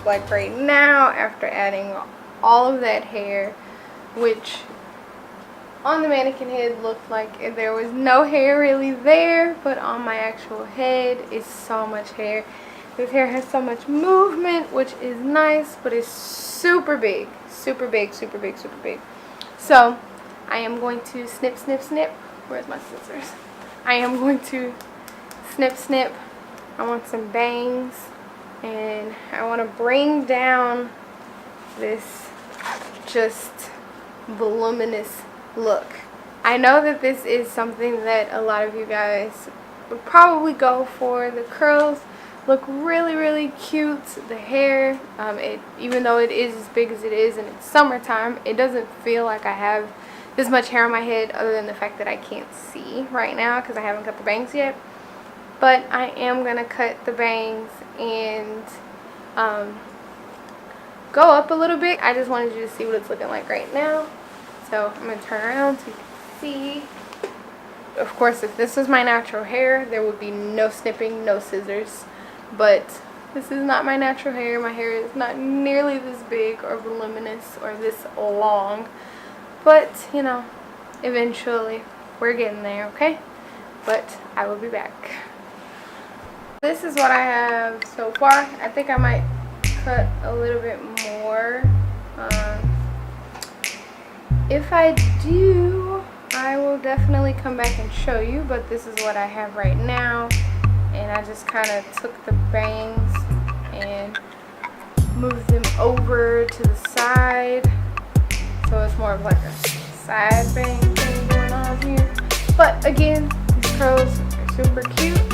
like right now after adding all of that hair, which on the mannequin head looked like there was no hair really there, but on my actual head is so much hair. This hair has so much movement, which is nice, but it's super big, super big, super big, super big. So I am going to snip, snip, snip. Where's my scissors? I am going to snip, snip. I want some bangs, and I want to bring down this just voluminous look. I know that this is something that a lot of you guys would probably go for. The curls look really, really cute. The hair, even though it is as big as it is and it's summertime, it doesn't feel like I have this much hair on my head, other than the fact that I can't see right now because I haven't cut the bangs yet. But I am going to cut the bangs and go up a little bit. I just wanted you to see what it's looking like right now. So I'm going to turn around so you can see. Of course, if this was my natural hair, there would be no snipping, no scissors. But this is not my natural hair. My hair is not nearly this big or voluminous or this long. But, you know, eventually we're getting there, okay? But I will be back. This is what I have so far. I think I might cut a little bit more. If I do, I will definitely come back and show you, but this is what I have right now. And I just kind of took the bangs and moved them over to the side. So it's more of like a side bang thing going on here. But again, these curls are super cute.